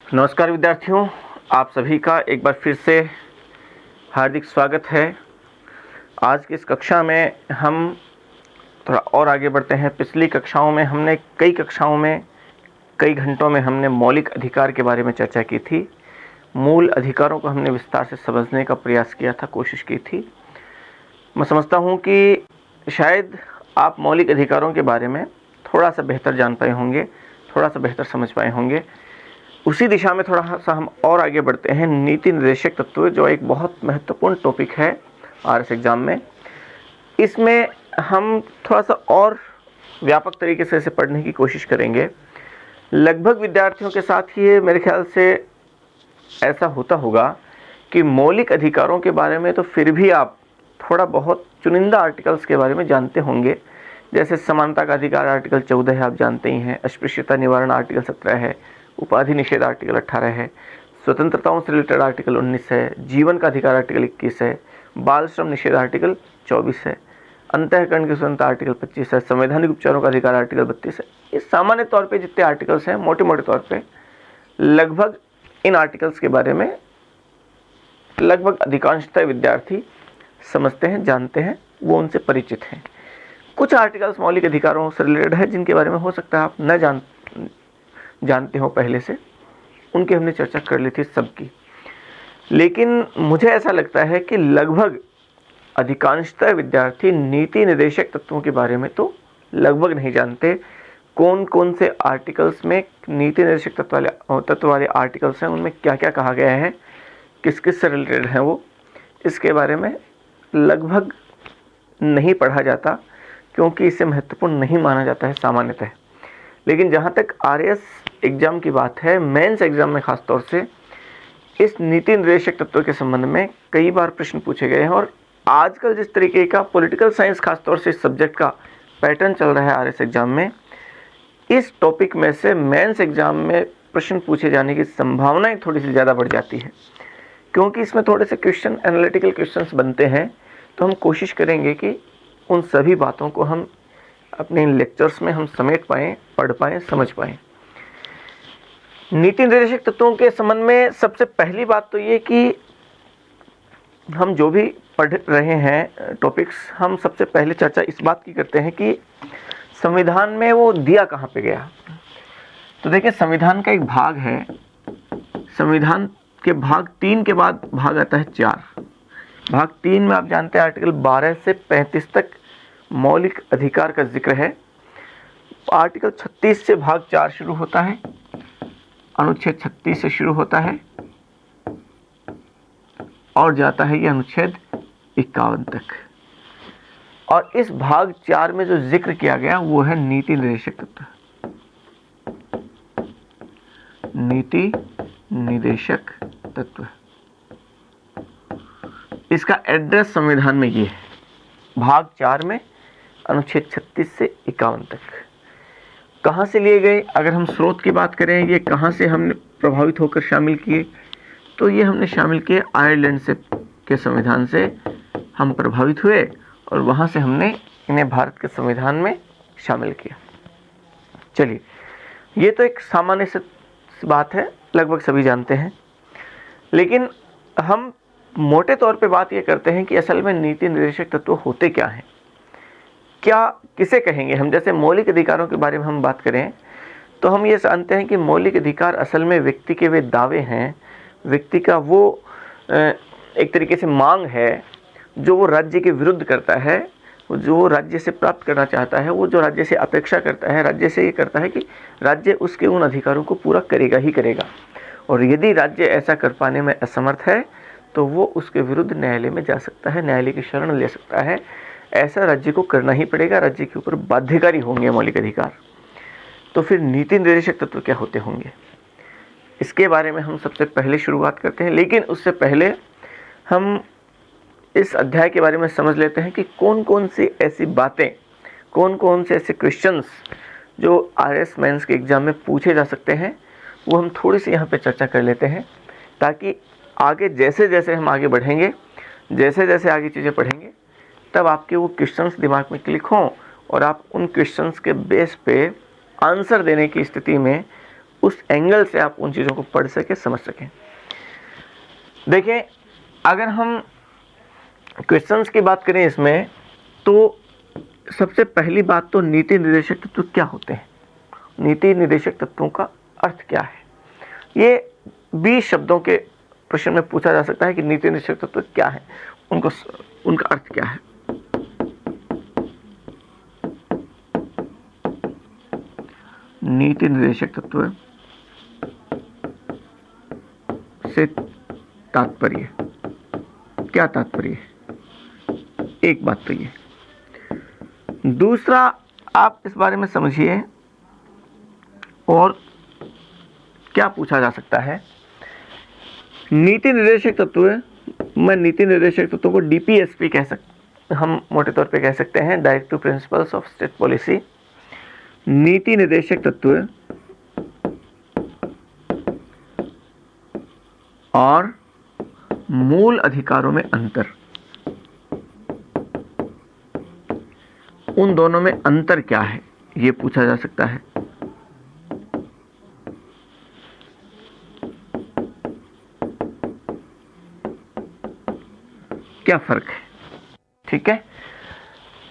नमस्कार विद्यार्थियों, आप सभी का एक बार फिर से हार्दिक स्वागत है। आज की इस कक्षा में हम थोड़ा और आगे बढ़ते हैं। पिछली कक्षाओं में कई घंटों में हमने मौलिक अधिकार के बारे में चर्चा की थी। मूल अधिकारों को हमने विस्तार से समझने का प्रयास किया था, कोशिश की थी। मैं समझता हूँ कि शायद आप मौलिक अधिकारों के बारे में थोड़ा सा बेहतर जान पाए होंगे, थोड़ा सा बेहतर समझ पाए होंगे। उसी दिशा में थोड़ा सा हम और आगे बढ़ते हैं। नीति निर्देशक तत्व, जो एक बहुत महत्वपूर्ण टॉपिक है आरएस एग्जाम में, इसमें हम थोड़ा सा और व्यापक तरीके से इसे पढ़ने की कोशिश करेंगे। लगभग विद्यार्थियों के साथ ये मेरे ख्याल से ऐसा होता होगा कि मौलिक अधिकारों के बारे में तो फिर भी आप थोड़ा बहुत चुनिंदा आर्टिकल्स के बारे में जानते होंगे। जैसे समानता का अधिकार आर्टिकल 14 है, आप जानते ही हैं। अस्पृश्यता निवारण आर्टिकल 17 है। उपाधि निषेध आर्टिकल 18 है। स्वतंत्रताओं से रिलेटेड आर्टिकल 19 है। जीवन का अधिकार आर्टिकल 21 है। बाल श्रम निषेध आर्टिकल 24 है। अंतःकरण की स्वतंत्रता आर्टिकल 25 है। संवैधानिक उपचारों का अधिकार आर्टिकल 32 है। ये सामान्य तौर पे जितने आर्टिकल्स हैं, मोटे मोटे तौर पे लगभग इन आर्टिकल्स के बारे में लगभग अधिकांशतः विद्यार्थी समझते हैं, जानते हैं, वो उनसे परिचित हैं। कुछ आर्टिकल्स मौलिक अधिकारों से रिलेटेड है जिनके बारे में हो सकता है आप न जानते हो पहले से, उनकी हमने चर्चा कर ली थी सबकी। लेकिन मुझे ऐसा लगता है कि लगभग अधिकांशतः विद्यार्थी नीति निर्देशक तत्वों के बारे में तो लगभग नहीं जानते। कौन कौन से आर्टिकल्स में नीति निर्देशक तत्व वाले आर्टिकल्स हैं, उनमें क्या क्या कहा गया है, किस किस से रिलेटेड हैं वो, इसके बारे में लगभग नहीं पढ़ा जाता, क्योंकि इसे महत्वपूर्ण नहीं माना जाता है सामान्यतः। लेकिन जहाँ तक आरएस एग्ज़ाम की बात है, मेंस एग्ज़ाम में ख़ास तौर से इस नीति निर्देशक तत्व के संबंध में कई बार प्रश्न पूछे गए हैं। और आजकल जिस तरीके का पॉलिटिकल साइंस खास तौर से इस सब्जेक्ट का पैटर्न चल रहा है आरएस एग्ज़ाम में, इस टॉपिक में से मेंस एग्ज़ाम में प्रश्न पूछे जाने की संभावनाएं थोड़ी सी ज़्यादा बढ़ जाती है, क्योंकि इसमें थोड़े से क्वेश्चन, एनालिटिकल क्वेश्चंस बनते हैं। तो हम कोशिश करेंगे कि उन सभी बातों को हम अपने इन लेक्चर्स में हम समेट पाएँ, पढ़ पाएँ, समझ पाएँ। नीति निर्देशक तत्वों के संबंध में सबसे पहली बात तो ये कि हम जो भी पढ़ रहे हैं टॉपिक्स, हम सबसे पहले चर्चा इस बात की करते हैं कि संविधान में वो दिया कहाँ पे गया। तो देखिए, संविधान का एक भाग है, संविधान के भाग 3 के बाद भाग आता है 4। भाग 3 में आप जानते हैं आर्टिकल 12 से 35 तक मौलिक अधिकार का जिक्र है। आर्टिकल 36 से भाग 4 शुरू होता है, अनुच्छेद 36 से शुरू होता है और जाता है ये अनुच्छेद 51 तक। और इस भाग 4 में जो जिक्र किया गया वो है नीति निर्देशक तत्व। नीति निर्देशक तत्व, इसका एड्रेस संविधान में ये है, भाग 4 में अनुच्छेद 36 से 51 तक। कहाँ से लिए गए, अगर हम स्रोत की बात करें, ये कहाँ से हमने प्रभावित होकर शामिल किए, तो ये हमने शामिल किए आयरलैंड से के संविधान से हम प्रभावित हुए और वहाँ से हमने इन्हें भारत के संविधान में शामिल किया। चलिए, ये तो एक सामान्य सी बात है, लगभग सभी जानते हैं। लेकिन हम मोटे तौर पे बात ये करते हैं कि असल में नीति निर्देशक तत्व होते क्या हैं, क्या किसे कहेंगे हम। जैसे मौलिक अधिकारों के बारे में हम बात करें तो हम ये जानते हैं कि मौलिक अधिकार असल में व्यक्ति के वे दावे हैं, व्यक्ति का वो एक तरीके से मांग है जो वो राज्य के विरुद्ध करता है, जो वो राज्य से प्राप्त करना चाहता है, वो जो राज्य से अपेक्षा करता है, राज्य से ये करता है कि राज्य उसके उन अधिकारों को पूरा करेगा ही करेगा। और यदि राज्य ऐसा कर पाने में असमर्थ है तो वो उसके विरुद्ध न्यायालय में जा सकता है, न्यायालय की शरण ले सकता है। ऐसा राज्य को करना ही पड़ेगा, राज्य के ऊपर बाध्यकारी होंगे मौलिक अधिकार। तो फिर नीति निर्देशक तत्व क्या होते होंगे, इसके बारे में हम सबसे पहले शुरुआत करते हैं। लेकिन उससे पहले हम इस अध्याय के बारे में समझ लेते हैं कि कौन कौन सी ऐसी बातें, कौन कौन से ऐसे क्वेश्चंस जो आरएस मेंस के एग्ज़ाम में पूछे जा सकते हैं, वो हम थोड़ी सी यहाँ पे चर्चा कर लेते हैं, ताकि आगे जैसे जैसे हम आगे बढ़ेंगे, जैसे जैसे आगे चीज़ें पढ़ेंगे, तब आपके वो क्वेश्चंस दिमाग में क्लिक हों और आप उन क्वेश्चंस के बेस पे आंसर देने की स्थिति में उस एंगल से आप उन चीज़ों को पढ़ सकें, समझ सकें। देखिए, अगर हम क्वेश्चंस की बात करें इसमें, तो सबसे पहली बात तो नीति निर्देशक तत्व क्या होते हैं, नीति निर्देशक तत्वों का अर्थ क्या है। ये 20 शब्दों के प्रश्न में पूछा जा सकता है कि नीति निर्देशक तत्व क्या है, उनका अर्थ क्या है। नीति निर्देशक तत्व से तात्पर्य क्या, तात्पर्य है, एक बात तो ये। दूसरा, आप इस बारे में समझिए और क्या पूछा जा सकता है। नीति निर्देशक तत्व, मैं नीति निर्देशक तत्वों को DPSP हम मोटे तौर पे कह सकते हैं, directive principles of state policy. नीति निर्देशक तत्व और मूल अधिकारों में अंतर, उन दोनों में अंतर क्या है, ये पूछा जा सकता है। क्या फर्क है, ठीक है।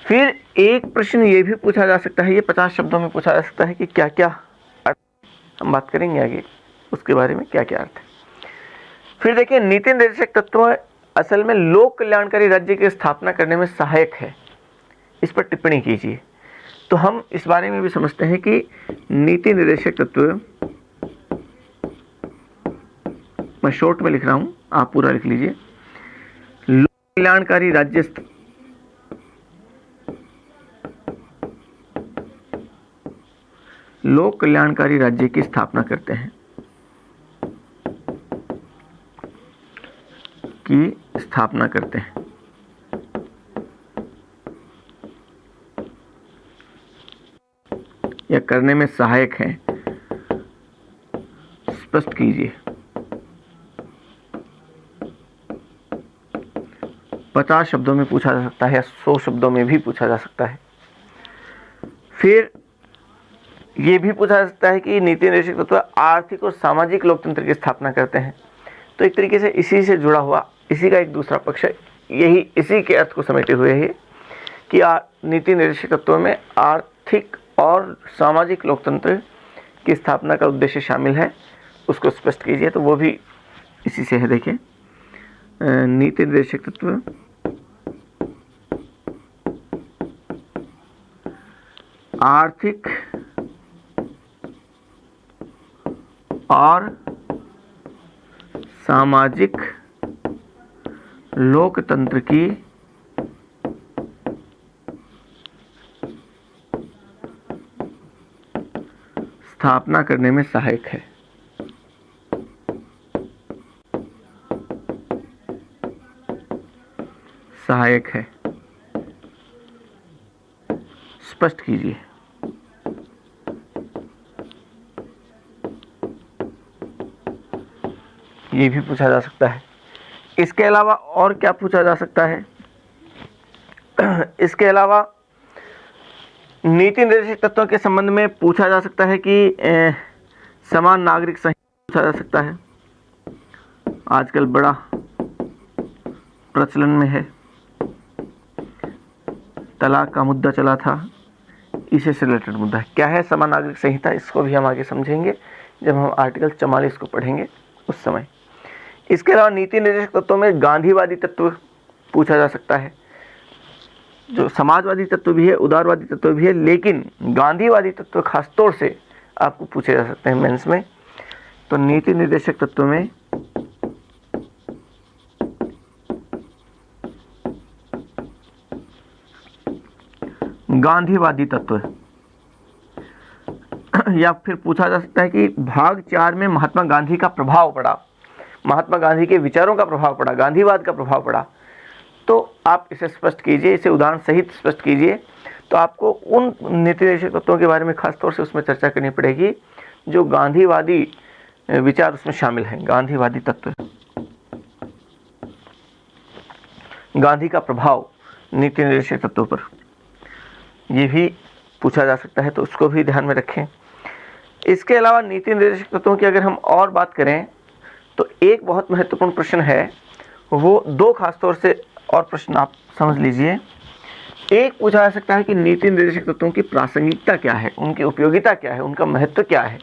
फिर एक प्रश्न ये भी पूछा जा सकता है, ये 50 शब्दों में पूछा जा सकता है कि क्या क्या अर्थ, हम बात करेंगे आगे उसके बारे में, क्या क्या अर्थ है। फिर देखिए, नीति निर्देशक तत्व असल में लोक कल्याणकारी राज्य की स्थापना करने में सहायक है, इस पर टिप्पणी कीजिए। तो हम इस बारे में भी समझते हैं कि नीति निर्देशक तत्व, मैं शॉर्ट में लिख रहा हूं, आप पूरा लिख लीजिए। लोक कल्याणकारी राज्य, लोक कल्याणकारी राज्य की स्थापना करते हैं, की स्थापना करते हैं। या करने में सहायक है, स्पष्ट कीजिए। 50 शब्दों में पूछा जा सकता है या 100 शब्दों में भी पूछा जा सकता है। फिर यह भी पूछा जा सकता है कि नीति निर्देशक तत्व आर्थिक और सामाजिक लोकतंत्र की स्थापना करते हैं। तो एक तरीके से इसी से जुड़ा हुआ, इसी का एक दूसरा पक्ष है, यही इसी के अर्थ को समेटे हुए है कि नीति निर्देशक तत्वों में आर्थिक और सामाजिक लोकतंत्र की स्थापना का उद्देश्य शामिल है, उसको स्पष्ट कीजिए। तो वो भी इसी से है। देखिए, नीति निर्देशक तत्व आर्थिक और सामाजिक लोकतंत्र की स्थापना करने में सहायक है। सहायक है, स्पष्ट कीजिए। ये भी पूछा जा सकता है। इसके अलावा और क्या पूछा जा सकता है? इसके अलावा नीति निर्देशक तत्वों के संबंध में पूछा जा सकता है कि समान नागरिक संहिता पूछा जा सकता है, आजकल बड़ा प्रचलन में है। तलाक का मुद्दा चला था, इसी से रिलेटेड मुद्दा है। क्या है समान नागरिक संहिता, इसको भी हम आगे समझेंगे जब हम आर्टिकल 44 को पढ़ेंगे उस समय। इसके अलावा नीति निर्देशक तत्वों में गांधीवादी तत्व पूछा जा सकता है, जो समाजवादी तत्व भी है, उदारवादी तत्व भी है, लेकिन गांधीवादी तत्व खासतौर से आपको पूछे जा सकते हैं मेंस में। तो नीति निर्देशक तत्व में गांधीवादी तत्व, या फिर पूछा जा सकता है कि भाग 4 में महात्मा गांधी का प्रभाव पड़ा, महात्मा गांधी के विचारों का प्रभाव पड़ा, गांधीवाद का प्रभाव पड़ा। तो आप इसे स्पष्ट कीजिए, इसे उदाहरण सहित स्पष्ट कीजिए। तो आपको उन नीति निर्देशक तत्वों के बारे में खास तौर से उसमें चर्चा करनी पड़ेगी जो गांधीवादी विचार उसमें शामिल हैं। गांधीवादी तत्व, गांधी का प्रभाव नीति निर्देशक तत्वों पर, यह भी पूछा जा सकता है, तो उसको भी ध्यान में रखें। इसके अलावा नीति निर्देशक तत्वों की अगर हम और बात करें तो एक बहुत महत्वपूर्ण प्रश्न है, वो दो खासतौर से और प्रश्न आप समझ लीजिए। एक पूछा जा सकता है कि नीति निर्देशक तत्वों की प्रासंगिकता क्या है, उनकी उपयोगिता क्या है, उनका महत्व क्या है।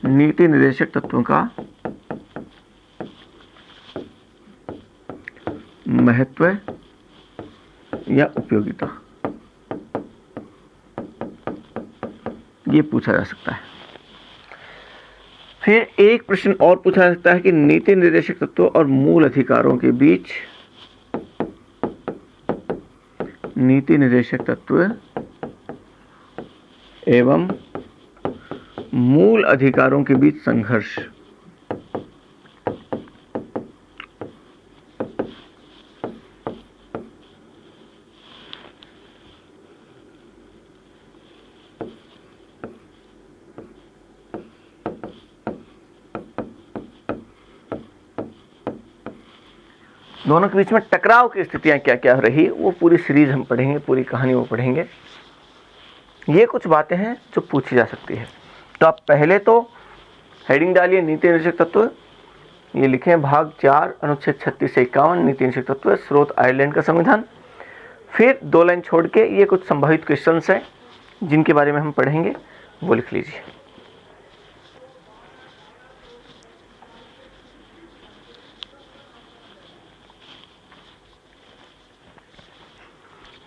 नीति निर्देशक तत्वों का महत्व या उपयोगिता, ये पूछा जा सकता है। फिर एक प्रश्न और पूछा जा सकता है कि नीति निर्देशक तत्व और मूल अधिकारों के बीच, नीति निर्देशक तत्व एवं मूल अधिकारों के बीच संघर्ष। दोनों के बीच में टकराव की स्थितियां क्या क्या रही, वो पूरी सीरीज हम पढ़ेंगे, पूरी कहानी वो पढ़ेंगे। ये कुछ बातें हैं जो पूछी जा सकती है। तो आप पहले तो हेडिंग डालिए नीति निर्देशक तत्व, ये लिखें भाग 4 अनुच्छेद 36 से 51 नीति निर्देशक तत्व, स्रोत आयरलैंड का संविधान। फिर 2 लाइन छोड़ के ये कुछ संभावित क्वेश्चंस हैं जिनके बारे में हम पढ़ेंगे, वो लिख लीजिए।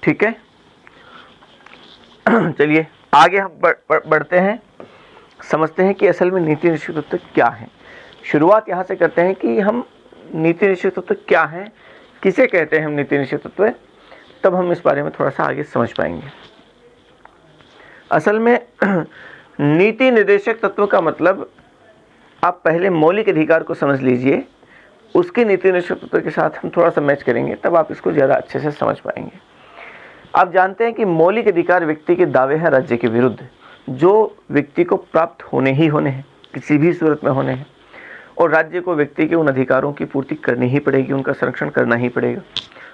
ठीक है, चलिए आगे हम बढ़ते हैं, समझते हैं कि असल में नीति निर्देशक तत्व क्या है। शुरुआत यहाँ से करते हैं कि हम नीति निर्देशक तत्व क्या है, किसे कहते हैं हम नीति निर्देशक तत्व, तब हम इस बारे में थोड़ा सा आगे समझ पाएंगे। असल में नीति निर्देशक तत्व का मतलब, आप पहले मौलिक अधिकार को समझ लीजिए, उसके नीति निर्देशक तत्व के साथ हम थोड़ा सा मैच करेंगे, तब आप इसको ज़्यादा अच्छे से समझ पाएंगे। आप जानते हैं कि मौलिक अधिकार व्यक्ति के दावे हैं राज्य के विरुद्ध, जो व्यक्ति को प्राप्त होने ही होने हैं, किसी भी सूरत में होने हैं, और राज्य को व्यक्ति के उन अधिकारों की पूर्ति करनी ही पड़ेगी, उनका संरक्षण करना ही पड़ेगा,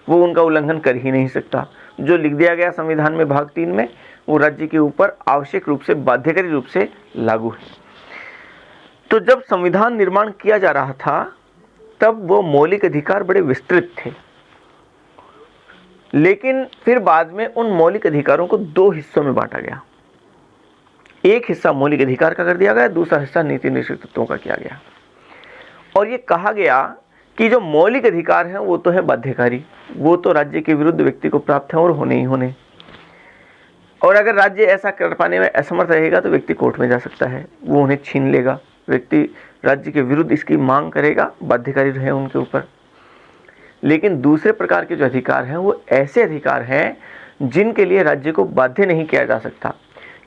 वो उनका उल्लंघन कर ही नहीं सकता। जो लिख दिया गया संविधान में भाग 3 में, वो राज्य के ऊपर आवश्यक रूप से, बाध्यकारी रूप से लागू है। तो जब संविधान निर्माण किया जा रहा था तब वो मौलिक अधिकार बड़े विस्तृत थे, लेकिन फिर बाद में उन मौलिक अधिकारों को 2 हिस्सों में बांटा गया। एक हिस्सा मौलिक अधिकार का कर दिया गया, दूसरा हिस्सा नीति निर्देशक तत्वों का किया गया। और ये कहा गया कि जो मौलिक अधिकार हैं वो तो है बाध्यकारी, वो तो राज्य के विरुद्ध व्यक्ति को प्राप्त है और होने ही होने, और अगर राज्य ऐसा कर पाने में असमर्थ रहेगा तो व्यक्ति कोर्ट में जा सकता है, वो उन्हें छीन लेगा, व्यक्ति राज्य के विरुद्ध इसकी मांग करेगा, बाध्यकारी रहे उनके ऊपर। लेकिन दूसरे प्रकार के जो अधिकार हैं वो ऐसे अधिकार हैं जिनके लिए राज्य को बाध्य नहीं किया जा सकता,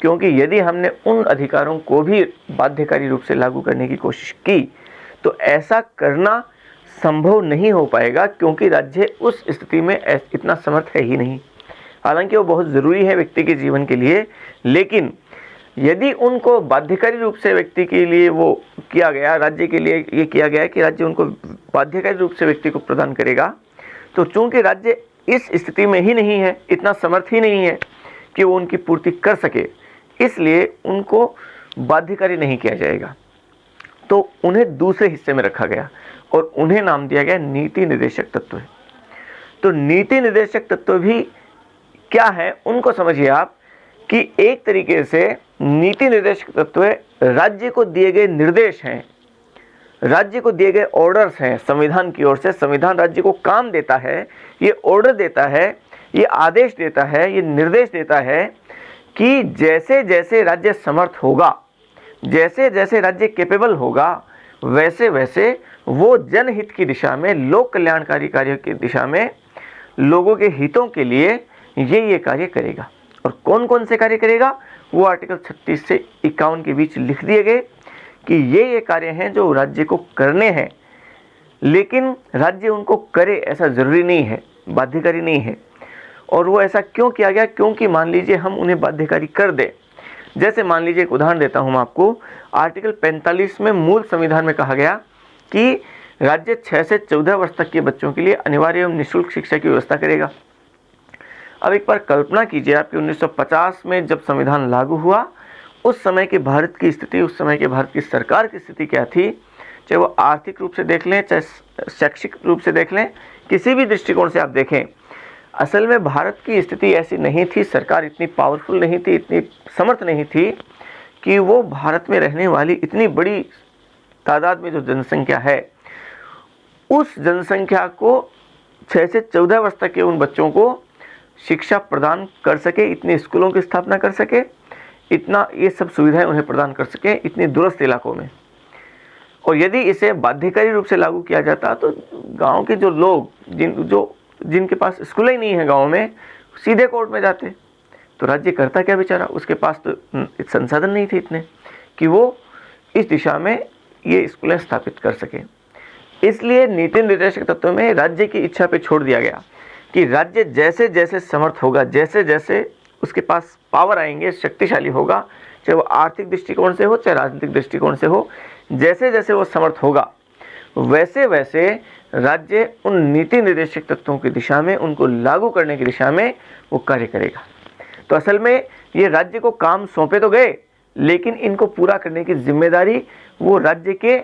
क्योंकि यदि हमने उन अधिकारों को भी बाध्यकारी रूप से लागू करने की कोशिश की तो ऐसा करना संभव नहीं हो पाएगा, क्योंकि राज्य उस स्थिति में इतना समर्थ है ही नहीं। हालांकि वो बहुत ज़रूरी है व्यक्ति के जीवन के लिए, लेकिन यदि उनको बाध्यकारी रूप से व्यक्ति के लिए वो किया गया, राज्य के लिए ये किया गया कि राज्य उनको बाध्यकारी रूप से व्यक्ति को प्रदान करेगा, तो चूंकि राज्य इस स्थिति में ही नहीं है, इतना समर्थ ही नहीं है कि वो उनकी पूर्ति कर सके, इसलिए उनको बाध्यकारी नहीं किया जाएगा। तो उन्हें दूसरे हिस्से में रखा गया और उन्हें नाम दिया गया नीति निर्देशक तत्व। तो नीति निर्देशक तत्व भी क्या है उनको समझिए आप, कि एक तरीके से नीति निर्देशक तत्व राज्य को दिए गए निर्देश हैं, राज्य को दिए गए ऑर्डर्स हैं संविधान की ओर से। संविधान राज्य को काम देता है, ये ऑर्डर देता है, ये आदेश देता है, ये निर्देश देता है कि जैसे जैसे राज्य समर्थ होगा, जैसे जैसे राज्य कैपेबल होगा, वैसे वैसे वो जनहित की दिशा में, लोक कल्याणकारी कार्यों की दिशा में, लोगों के हितों के लिए ये कार्य करेगा। और कौन कौन से कार्य करेगा वो आर्टिकल 36 से 51 के बीच लिख दिए गए कि ये कार्य हैं जो राज्य को करने हैं, लेकिन राज्य उनको करे ऐसा ज़रूरी नहीं है, बाध्यकारी नहीं है। और वो ऐसा क्यों किया गया? क्योंकि मान लीजिए हम उन्हें बाध्यकारी कर दें, जैसे मान लीजिए एक उदाहरण देता हूं मैं आपको, आर्टिकल 45 में मूल संविधान में कहा गया कि राज्य 6 से 14 वर्ष तक के बच्चों के लिए अनिवार्य एवं निःशुल्क शिक्षा की व्यवस्था करेगा। अब एक बार कल्पना कीजिए आपकी 1950 में जब संविधान लागू हुआ, उस समय के भारत की स्थिति, उस समय के भारत की सरकार की स्थिति क्या थी, चाहे वो आर्थिक रूप से देख लें, चाहे शैक्षिक रूप से देख लें, किसी भी दृष्टिकोण से आप देखें, असल में भारत की स्थिति ऐसी नहीं थी, सरकार इतनी पावरफुल नहीं थी, इतनी समर्थ नहीं थी कि वो भारत में रहने वाली इतनी बड़ी तादाद में जो जनसंख्या है, उस जनसंख्या को 6 से 14 वर्ष तक के उन बच्चों को शिक्षा प्रदान कर सके, इतने स्कूलों की स्थापना कर सके, इतना ये सब सुविधाएं उन्हें प्रदान कर सके इतनी दूरस्थ इलाकों में। और यदि इसे बाध्यकारी रूप से लागू किया जाता तो गांव के जो लोग जिनके पास स्कूल ही नहीं है गांव में, सीधे कोर्ट में जाते। तो राज्य करता क्या बेचारा, उसके पास तो संसाधन नहीं थे इतने कि वो इस दिशा में ये स्कूलें स्थापित कर सके। इसलिए नीति निर्देशक तत्व में राज्य की इच्छा पे छोड़ दिया गया कि राज्य जैसे जैसे समर्थ होगा, जैसे जैसे उसके पास पावर आएंगे, शक्तिशाली होगा, चाहे वो आर्थिक दृष्टिकोण से हो, चाहे राजनीतिक दृष्टिकोण से हो, जैसे जैसे वो समर्थ होगा, वैसे वैसे राज्य उन नीति निर्देशक तत्वों की दिशा में, उनको लागू करने की दिशा में वो कार्य करेगा। तो असल में ये राज्य को काम सौंपे तो गए, लेकिन इनको पूरा करने की जिम्मेदारी वो राज्य के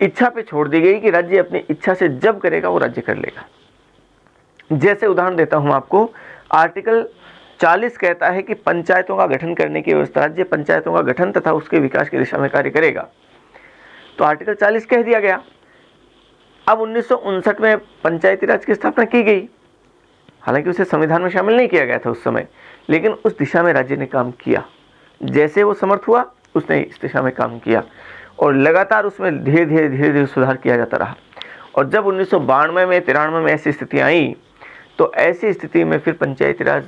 इच्छा पे छोड़ दी गई कि राज्य अपनी इच्छा से जब करेगा वो राज्य कर लेगा। जैसे उदाहरण देता हूं आपको, आर्टिकल 40 कहता है कि पंचायतों का गठन करने की व्यवस्था, राज्य पंचायतों का गठन तथा उसके विकास की दिशा में कार्य करेगा। तो आर्टिकल 40 कह दिया गया। अब 1959 में पंचायती राज की स्थापना की गई, हालांकि उसे संविधान में शामिल नहीं किया गया था उस समय, लेकिन उस दिशा में राज्य ने काम किया। जैसे वो समर्थ हुआ उसने इस दिशा में काम किया और लगातार उसमें धीरे धीरे सुधार किया जाता रहा। और जब 1992 में 93 में ऐसी स्थिति आई, तो ऐसी स्थिति में फिर पंचायती राज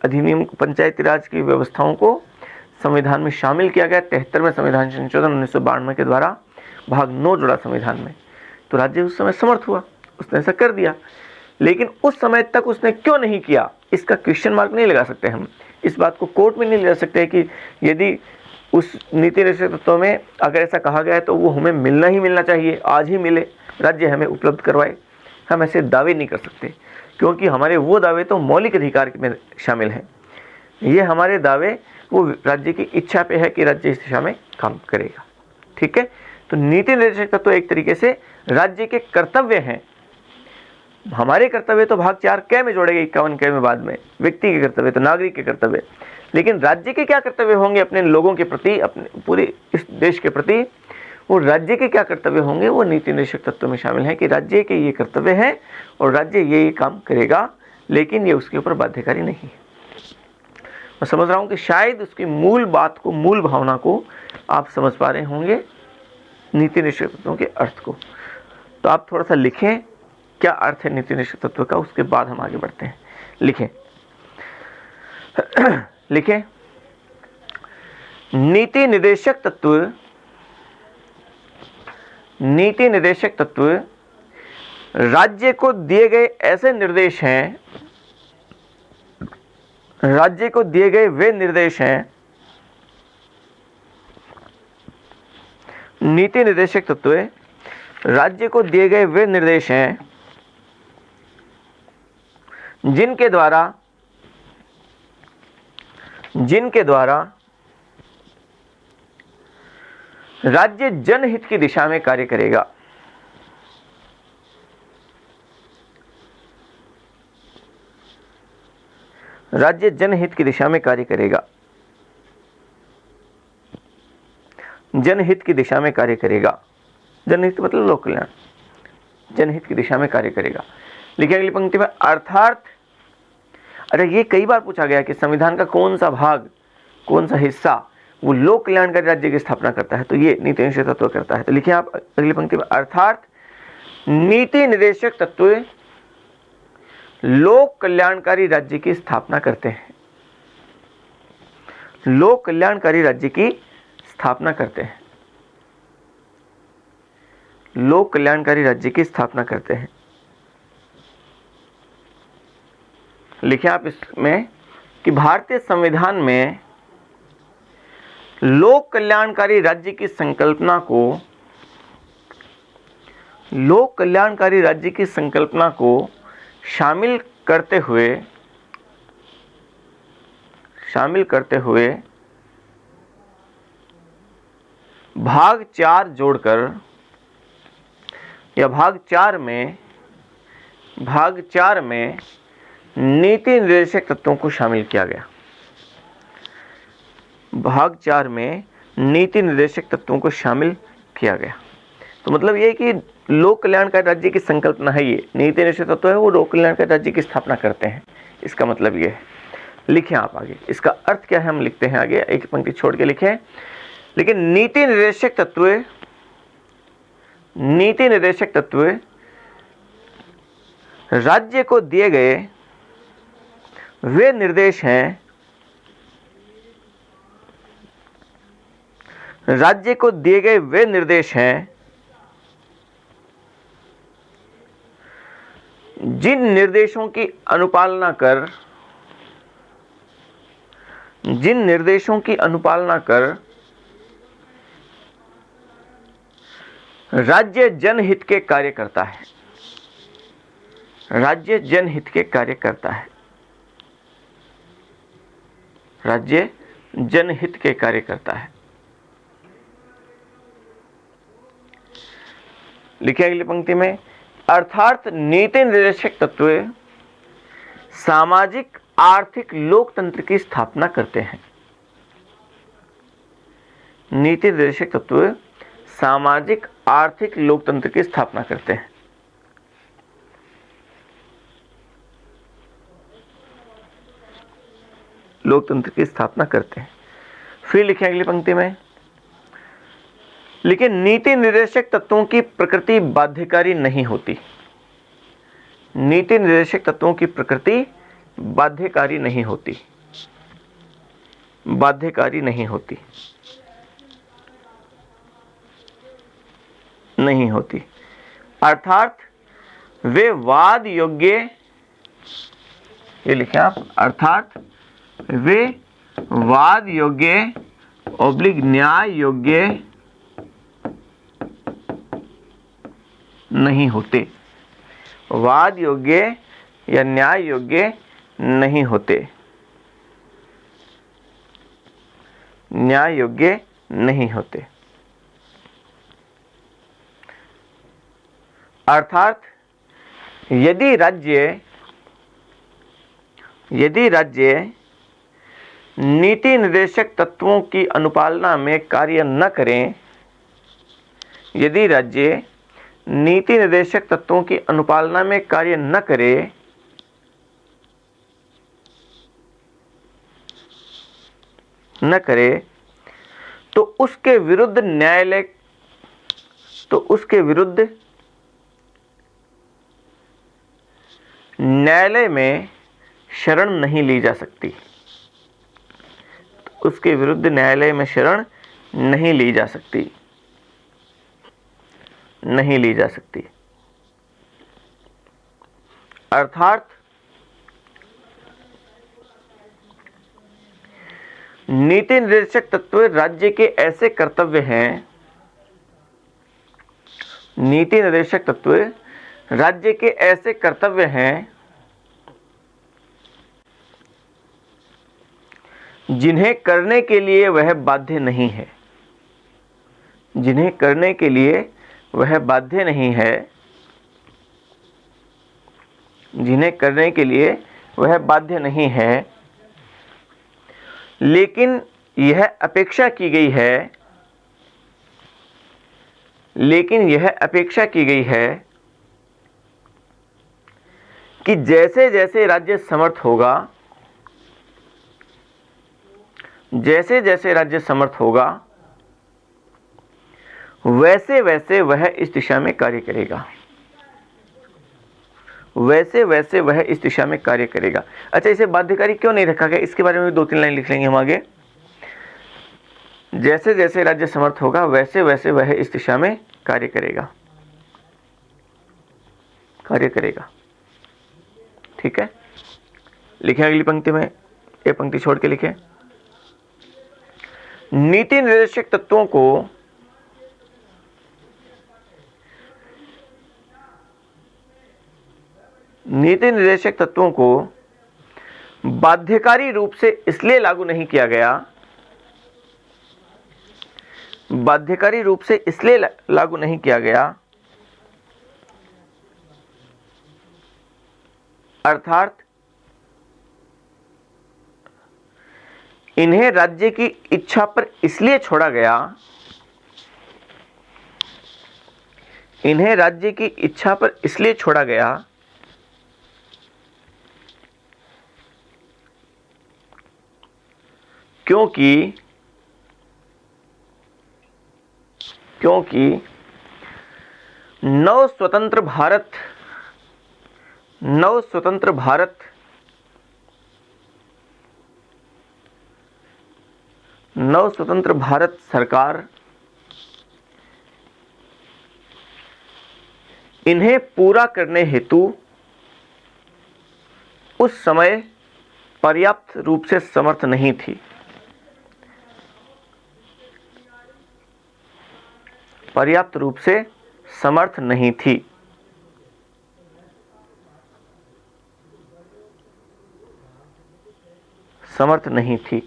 अधिनियम, पंचायती राज की व्यवस्थाओं को संविधान में शामिल किया गया। 73वें संविधान संशोधन 1992 के द्वारा भाग 9 जुड़ा संविधान में। तो राज्य उस समय समर्थ हुआ, उसने ऐसा कर दिया। लेकिन उस समय तक उसने क्यों नहीं किया, इसका क्वेश्चन मार्क नहीं लगा सकते हम। इस बात को कोर्ट में नहीं ले सकते कि यदि उस नीति निर्देशक तत्व में अगर ऐसा कहा गया है तो वो हमें मिलना ही मिलना चाहिए, आज ही मिले, राज्य हमें उपलब्ध करवाए। हम ऐसे दावे नहीं कर सकते, क्योंकि हमारे वो दावे तो मौलिक अधिकार में शामिल हैं। ये हमारे दावे वो राज्य की इच्छा पे है कि राज्य इस दिशा में काम करेगा। ठीक है, तो नीति निर्देशक तत्व एक तरीके से राज्य के कर्तव्य हैं। हमारे कर्तव्य तो भाग 4 क में जोड़ेगा, 51 क में बाद में, व्यक्ति के कर्तव्य तो नागरिक के कर्तव्य। लेकिन राज्य के क्या कर्तव्य होंगे अपने लोगों के प्रति, अपने पूरे इस देश के प्रति, वो राज्य के क्या कर्तव्य होंगे वो नीति निर्देशक तत्व में शामिल है कि राज्य के ये कर्तव्य हैं और राज्य ये काम करेगा, लेकिन ये उसके ऊपर बाध्यकारी नहीं है। मैं समझ रहा हूँ कि शायद उसकी मूल बात को, मूल भावना को आप समझ पा रहे होंगे, नीति निर्देशक तत्वों के अर्थ को। तो आप थोड़ा सा लिखें क्या अर्थ है नीति निर्देशक तत्व का, उसके बाद हम आगे बढ़ते हैं। लिखें लिखें, नीति निर्देशक तत्व, नीति निर्देशक तत्व राज्य को दिए गए ऐसे निर्देश हैं, राज्य को दिए गए वे निर्देश हैं, नीति निर्देशक तत्व राज्य को दिए गए वे निर्देश हैं जिनके द्वारा राज्य जनहित की दिशा में कार्य करेगा। राज्य जनहित की दिशा में कार्य करेगा, जनहित की दिशा में कार्य करेगा। जनहित मतलब लोक कल्याण, जनहित की दिशा में कार्य करेगा। लिखिए अगली पंक्ति में, अर्थात, अरे ये कई बार पूछा गया कि संविधान का कौन सा भाग, कौन सा हिस्सा वो लोक कल्याणकारी राज्य की स्थापना करता है, तो ये नीति निर्देशक तत्व करता है। तो लिखिए आप अगली पंक्ति में, अर्थात नीति निर्देशक तत्व लोक कल्याणकारी राज्य की स्थापना करते हैं, लोक कल्याणकारी राज्य की स्थापना करते हैं, लोक कल्याणकारी राज्य की स्थापना करते हैं। लिखिए आप इसमें कि भारतीय संविधान में लोक कल्याणकारी राज्य की संकल्पना को, लोक कल्याणकारी राज्य की संकल्पना को शामिल करते हुए शामिल करते हुए भाग 4 जोड़कर या भाग 4 में नीति निर्देशक तत्वों को शामिल किया गया। भाग 4 में नीति निर्देशक तत्वों को शामिल किया गया। तो मतलब ये कि लोक कल्याणकारी राज्य की संकल्पना है, ये नीति निर्देशक तत्व है, वो लोक कल्याणकारी राज्य की स्थापना करते हैं। इसका मतलब ये है। लिखें आप आगे, इसका अर्थ क्या है हम लिखते हैं आगे, एक पंक्ति छोड़ के लिखें। लेकिन नीति निर्देशक तत्व राज्य को दिए गए वे निर्देश हैं, राज्य को दिए गए वे निर्देश हैं जिन निर्देशों की अनुपालना कर राज्य जनहित के कार्य करता है। राज्य जनहित के कार्य करता है। राज्य जनहित के कार्य करता है। लिखिए अगली पंक्ति में, अर्थात नीति निर्देशक तत्व सामाजिक आर्थिक लोकतंत्र की स्थापना करते हैं। नीति निर्देशक तत्व सामाजिक आर्थिक लोकतंत्र की स्थापना करते हैं। लोकतंत्र की स्थापना करते हैं। फिर लिखें अगली पंक्ति में, लेकिन नीति निर्देशक तत्वों की प्रकृति बाध्यकारी नहीं होती। नीति निर्देशक तत्वों की प्रकृति बाध्यकारी नहीं होती। बाध्यकारी नहीं होती। नहीं होती। अर्थात वे वाद योग्य, ये लिखें आप, अर्थात वे वाद योग्य / न्याय योग्य नहीं होते। वाद योग्य या न्याय योग्य नहीं होते। न्याय योग्य नहीं होते। अर्थात यदि राज्य नीति निर्देशक तत्वों की अनुपालना में कार्य न करें, यदि राज्य नीति निर्देशक तत्वों की अनुपालना में कार्य न करे तो उसके विरुद्ध न्यायालय में शरण नहीं ली जा सकती। उसके विरुद्ध न्यायालय में शरण नहीं ली जा सकती। नहीं ली जा सकती। अर्थात नीति निर्देशक तत्व राज्य के ऐसे कर्तव्य हैं, नीति निर्देशक तत्व राज्य के ऐसे कर्तव्य हैं जिन्हें करने के लिए वह बाध्य नहीं है। जिन्हें करने के लिए वह बाध्य नहीं है। जिन्हें करने के लिए वह बाध्य नहीं है, लेकिन यह अपेक्षा की गई है, लेकिन यह अपेक्षा की गई है कि जैसे जैसे राज्य समर्थ होगा, जैसे जैसे राज्य समर्थ होगा, वैसे वैसे वह इस दिशा में कार्य करेगा। वैसे वैसे वह इस दिशा में कार्य करेगा। अच्छा, इसे बाध्यकारी क्यों नहीं रखा गया, इसके बारे में भी 2-3 लाइन लिख लेंगे हम आगे। जैसे जैसे राज्य समर्थ होगा वैसे वैसे वह इस दिशा में कार्य करेगा। कार्य करेगा। ठीक है, लिखें अगली पंक्ति में, एक पंक्ति छोड़ के लिखें। नीति निर्देशक तत्वों को बाध्यकारी रूप से इसलिए लागू नहीं किया गया, बाध्यकारी रूप से इसलिए लागू नहीं किया गया, अर्थात इन्हें राज्य की इच्छा पर इसलिए छोड़ा गया, इन्हें राज्य की इच्छा पर इसलिए छोड़ा गया क्योंकि नव स्वतंत्र भारत सरकार इन्हें पूरा करने हेतु उस समय पर्याप्त रूप से समर्थ नहीं थी, पर्याप्त रूप से समर्थ नहीं थी। समर्थ नहीं थी।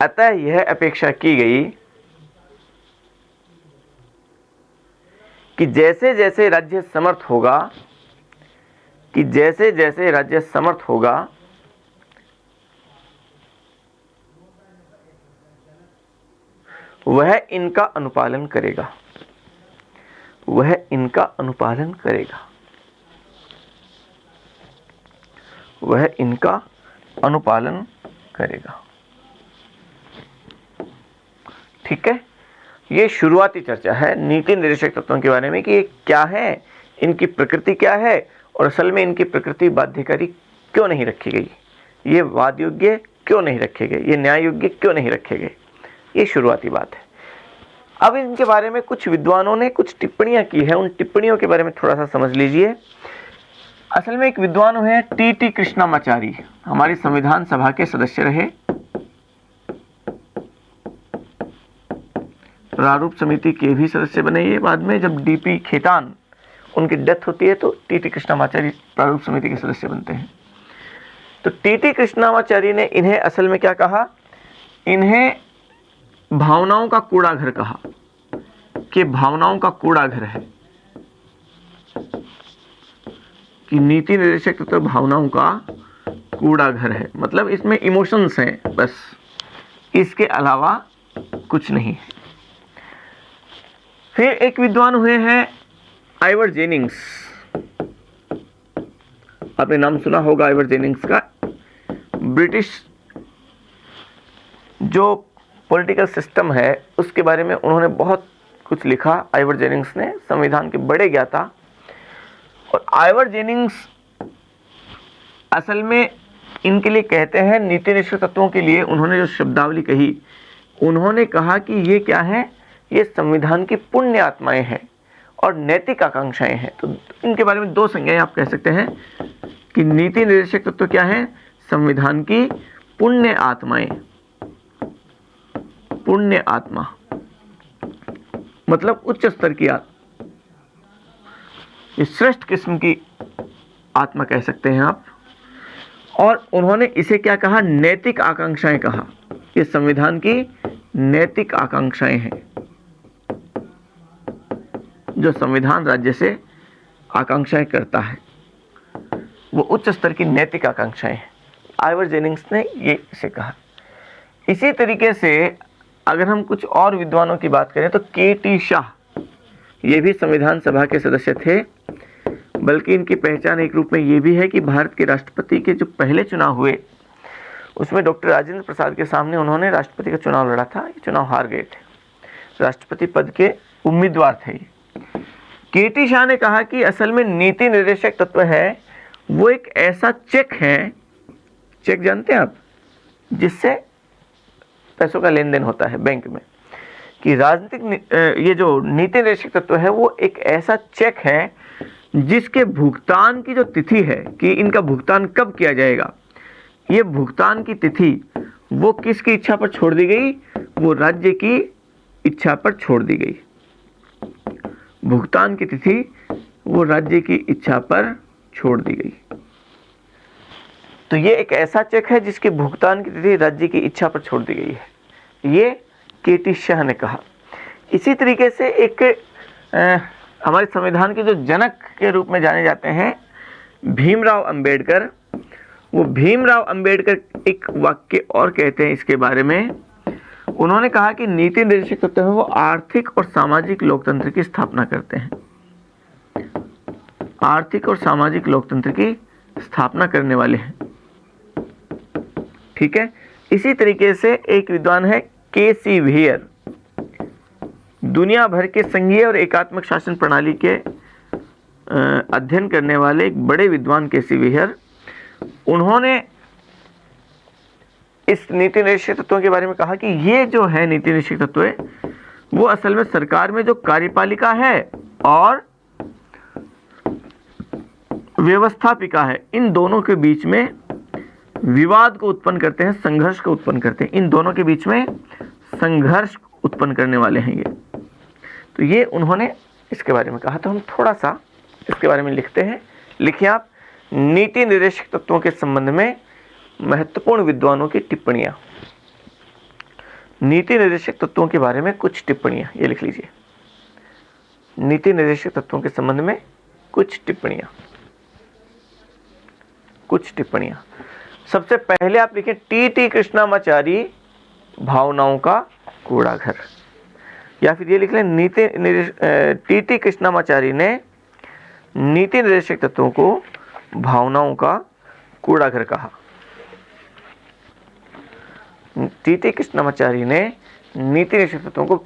अतः यह अपेक्षा की गई कि जैसे जैसे राज्य समर्थ होगा, कि जैसे जैसे राज्य समर्थ होगा, वह इनका अनुपालन करेगा, वह इनका अनुपालन करेगा, वह इनका अनुपालन करेगा। ठीक है, ये शुरुआती चर्चा है नीति निर्देशक तत्वों के बारे में कि ये क्या है, इनकी प्रकृति क्या है और असल में इनकी प्रकृति बाध्यकारी क्यों नहीं रखी गई, ये वाद योग्य क्यों नहीं रखे गए, ये न्याय योग्य क्यों नहीं रखे गए। ये शुरुआती बात है। अब इनके बारे में कुछ विद्वानों ने कुछ टिप्पणियां की है, उन टिप्पणियों के बारे में थोड़ा सा समझ लीजिए। असल में एक विद्वान है टी कृष्णामाचारी, हमारी संविधान सभा के सदस्य रहे, प्रारूप समिति के भी सदस्य बने ये। बाद में जब डीपी खेतान उनकी डेथ होती है तो टी कृष्णामाचारी प्रारूप समिति के सदस्य बनते हैं। तो टी कृष्णामाचारी ने इन्हें असल में क्या कहा, इन्हें भावनाओं का कूड़ा घर कहा, कि भावनाओं का कूड़ा घर है, कि नीति निर्देशक तत्व भावनाओं का कूड़ा घर है, मतलब इसमें इमोशंस हैं बस, इसके अलावा कुछ नहीं है। फिर एक विद्वान हुए हैं आइवर जेनिंग्स, आपने नाम सुना होगा आइवर जेनिंग्स का। ब्रिटिश जो पॉलिटिकल सिस्टम है उसके बारे में उन्होंने बहुत कुछ लिखा, आइवर जेनिंग्स ने, संविधान के बड़े ज्ञाता। और आइवर जेनिंग्स असल में इनके लिए कहते हैं, नीति निष्ठ तत्वों के लिए उन्होंने जो शब्दावली कही, उन्होंने कहा कि ये क्या है, ये संविधान की पुण्य आत्माएं हैं और नैतिक आकांक्षाएं हैं। तो इनके बारे में दो संज्ञाएं आप कह सकते हैं कि नीति निर्देशक तत्व क्या है, संविधान की पुण्य आत्माएं। पुण्य आत्मा मतलब उच्च स्तर की आत्मा, ये श्रेष्ठ किस्म की आत्मा कह सकते हैं आप। और उन्होंने इसे क्या कहा, नैतिक आकांक्षाएं कहा। ये संविधान की नैतिक आकांक्षाएं हैं, जो संविधान राज्य से आकांक्षाएं करता है, वो उच्च स्तर की नैतिक आकांक्षाएं हैं। आइवर जेनिंग्स ने ये इसे कहा। इसी तरीके से अगर हम कुछ और विद्वानों की बात करें तो के.टी. शाह, ये भी संविधान सभा के सदस्य थे, बल्कि इनकी पहचान एक रूप में ये भी है कि भारत के राष्ट्रपति के जो पहले चुनाव हुए उसमें डॉक्टर राजेंद्र प्रसाद के सामने उन्होंने राष्ट्रपति का चुनाव लड़ा था, ये चुनाव हार गए थे, राष्ट्रपति पद के उम्मीदवार थे। के.टी. शाह ने कहा कि असल में नीति निर्देशक तत्व है वो एक ऐसा चेक है, चेक जानते हैं आप, जिससे पैसों का लेन देन होता है बैंक में, कि राजनीतिक ये जो नीति निर्देशक तत्व है वो एक ऐसा चेक है जिसके भुगतान की जो तिथि है कि इनका भुगतान कब किया जाएगा, ये भुगतान की तिथि वो किसकी इच्छा पर छोड़ दी गई, वो राज्य की इच्छा पर छोड़ दी गई। भुगतान की तिथि वो राज्य की इच्छा पर छोड़ दी गई। तो ये एक ऐसा चेक है जिसके भुगतान की तिथि राज्य की इच्छा पर छोड़ दी गई है, ये के.टी. शाह ने कहा। इसी तरीके से एक हमारे संविधान के जो जनक के रूप में जाने जाते हैं भीमराव अंबेडकर, वो भीमराव अंबेडकर एक वाक्य और कहते हैं इसके बारे में। उन्होंने कहा कि नीति निर्देशक तत्व है वो आर्थिक और सामाजिक लोकतंत्र की स्थापना करते हैं, आर्थिक और सामाजिक लोकतंत्र की स्थापना करने वाले हैं। ठीक है। इसी तरीके से एक विद्वान है के.सी. व्हीयर, दुनिया भर के संघीय और एकात्मक शासन प्रणाली के अध्ययन करने वाले एक बड़े विद्वान के.सी. व्हीयर, उन्होंने इस नीति निर्देशक तत्वों के बारे में कहा कि ये जो है नीति निर्देशक तत्व है वो असल में सरकार में जो कार्यपालिका है और व्यवस्थापिका है, इन दोनों के बीच में विवाद को उत्पन्न करते हैं, संघर्ष को उत्पन्न करते हैं। इन दोनों के बीच में संघर्ष उत्पन्न करने वाले हैं ये। तो ये उन्होंने इसके बारे में कहा। तो हम थोड़ा सा इसके बारे में लिखते हैं। लिखिए आप, नीति निर्देशक तत्वों के संबंध में महत्वपूर्ण विद्वानों की टिप्पणियां। नीति निर्देशक तत्वों के बारे में कुछ टिप्पणियां, ये लिख लीजिए। नीति निर्देशक तत्वों के संबंध में कुछ टिप्पणियां, कुछ टिप्पणियां। सबसे पहले आप लिखें टी.टी. कृष्णामाचारी, भावनाओं का कूड़ाघर, या फिर ये लिख लें टी.टी. कृष्णामाचारी ने नीति निर्देशक तत्वों को भावनाओं का कूड़ाघर कहा। टी.टी. कृष्णामाचारी ने नीति निर्देशक तत्वों को,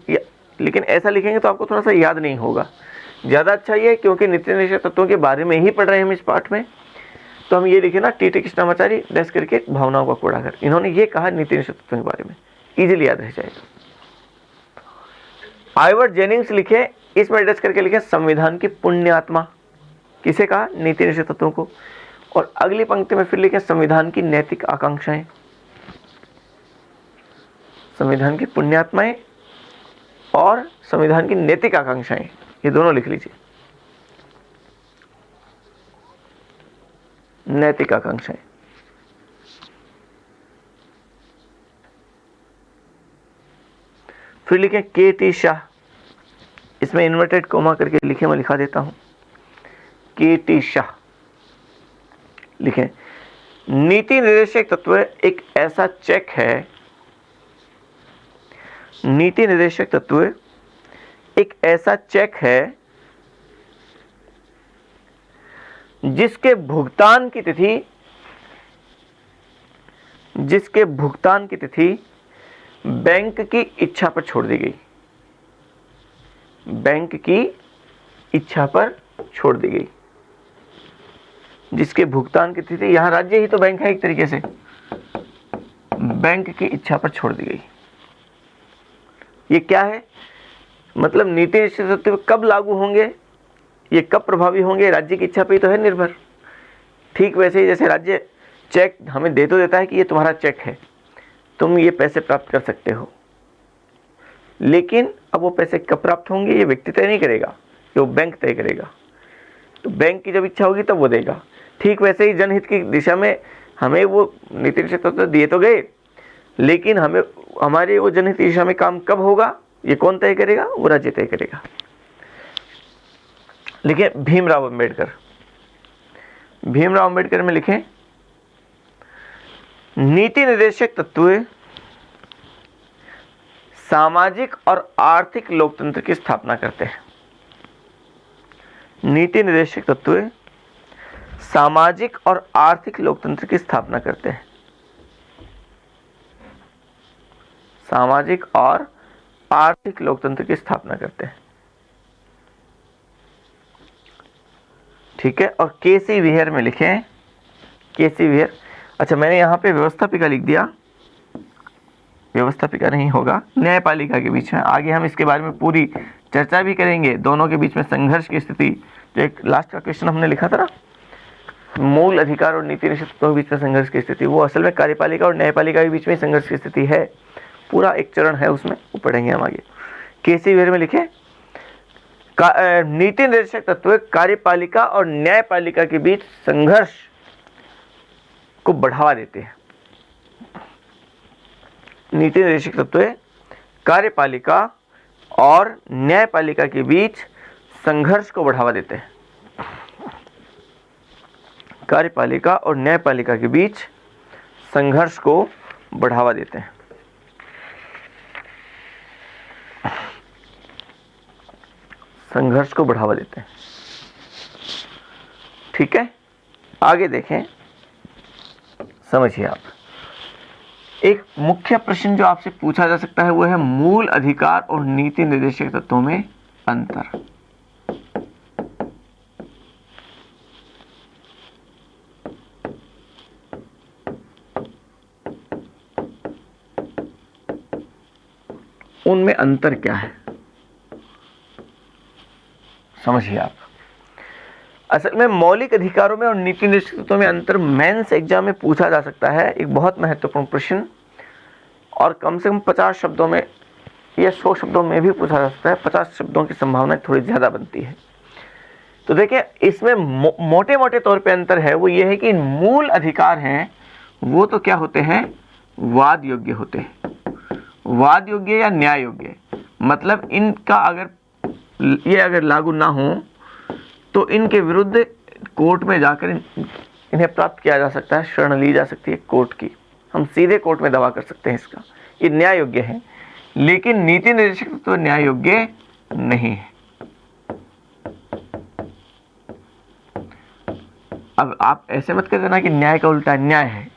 लेकिन ऐसा लिखेंगे तो आपको थोड़ा सा याद नहीं होगा। ज़्यादा अच्छा ये है क्योंकि नीति निर्देशक तत्वों के बारे में ही पढ़ रहे हैं हम इस पाठ में, तो हम ये लिखे ना टी.टी. कृष्णामाचारी डैश करके भावनाओं का कूड़ाघर। इन्होंने ये कहा नीति निर्देशक तत्वों के बारे में, इजीली याद रह जाएगा। आइवर जेनिंग्स लिखे, इसमें डैश करके लिखे संविधान की पुण्यात्मा। किसे कहा? नीति निर्देशक तत्वों को। और अगली पंक्ति में फिर लिखे संविधान की नैतिक आकांक्षाएं। संविधान की पुण्यात्माएं और संविधान की नैतिक आकांक्षाएं, ये दोनों लिख लीजिए। नैतिक आकांक्षाएं। फिर लिखें के.टी. शाह, इसमें इन्वर्टेड कोमा करके लिखे, मैं लिखा देता हूं। के.टी. शाह लिखें नीति निर्देशक तत्व एक ऐसा चेक है, नीति निर्देशक तत्व एक ऐसा चेक है जिसके भुगतान की तिथि बैंक की इच्छा पर छोड़ दी गई। बैंक की इच्छा पर छोड़ दी गई, जिसके भुगतान की तिथि, यहां राज्य ही तो बैंक है एक तरीके से, बैंक की इच्छा पर छोड़ दी गई। ये क्या है? मतलब नीति निर्देशक तत्व कब लागू होंगे, ये कब प्रभावी होंगे, राज्य की इच्छा पे ही तो है निर्भर। ठीक वैसे ही जैसे राज्य चेक हमें दे तो देता है कि ये तुम्हारा चेक है, तुम ये पैसे प्राप्त कर सकते हो, लेकिन अब वो पैसे कब प्राप्त होंगे ये व्यक्ति तय नहीं करेगा, ये वो बैंक तय करेगा। तो बैंक की जब इच्छा होगी तब वो देगा। ठीक वैसे ही जनहित की दिशा में हमें वो नीति निर्देशक तत्व दिए तो गए, लेकिन हमें हमारे वो जनहित दिशा में काम कब होगा ये कौन तय करेगा? वो राज्य तय करेगा। लिखें भीमराव अंबेडकर। भीमराव अंबेडकर में लिखें नीति निर्देशक तत्व सामाजिक और आर्थिक लोकतंत्र की स्थापना करते हैं। नीति निर्देशक तत्व सामाजिक और आर्थिक लोकतंत्र की स्थापना करते हैं। सामाजिक और आर्थिक लोकतंत्र की स्थापना करते हैं। ठीक है। और के.सी. व्हीयर में लिखें, के.सी. व्हीयर, अच्छा मैंने यहाँ पे व्यवस्थापिका लिख दिया, व्यवस्थापिका नहीं होगा, न्यायपालिका के बीच में। आगे हम इसके बारे में पूरी चर्चा भी करेंगे। दोनों के बीच में संघर्ष की स्थिति, जो एक लास्ट का क्वेश्चन हमने लिखा था ना, मूल अधिकार और नीति निर्देशक तत्वों के बीच में संघर्ष की स्थिति, वो असल में कार्यपालिका और न्यायपालिका के बीच में संघर्ष की स्थिति है। पूरा एक चरण है उसमें, वो पढ़ेंगे हम आगे। के.सी. व्हीयर में लिखे नीति निर्देशक तत्व कार्यपालिका और न्यायपालिका के बीच संघर्ष को बढ़ावा देते हैं। नीति निर्देशक तत्व कार्यपालिका और न्यायपालिका के बीच संघर्ष को बढ़ावा देते हैं। कार्यपालिका और न्यायपालिका के बीच संघर्ष को बढ़ावा देते हैं। संघर्ष को बढ़ावा देते हैं। ठीक है, आगे देखें, समझिए आप। एक मुख्य प्रश्न जो आपसे पूछा जा सकता है वो है मूल अधिकार और नीति निर्देशक तत्वों में अंतर। उनमें अंतर क्या है, समझिए आप। असल में मौलिक अधिकारों में और नीति निर्देशक तत्वों में अंतर मेंस एग्जाम में पूछा जा सकता है, एक बहुत महत्वपूर्ण प्रश्न, और कम से कम 50 शब्दों में या 100 शब्दों में भी पूछा जा सकता है। 50 शब्दों की संभावना थोड़ी ज़्यादा बनती है। तो देखिए, इसमें मोटे मोटे तौर पे अंतर है वो ये है कि मूल अधिकार हैं वो तो क्या होते हैं, वाद योग्य होते हैं। वाद योग्य या न्याय योग्य, मतलब इनका अगर लागू ना हो तो इनके विरुद्ध कोर्ट में जाकर इन्हें प्राप्त किया जा सकता है, शरण ली जा सकती है कोर्ट की। हम सीधे कोर्ट में दावा कर सकते हैं इसका, ये न्याय योग्य है। लेकिन नीति निर्देशक तो न्याय योग्य नहीं है। अब आप ऐसे मत कह देना कि न्याय का उल्टा न्याय है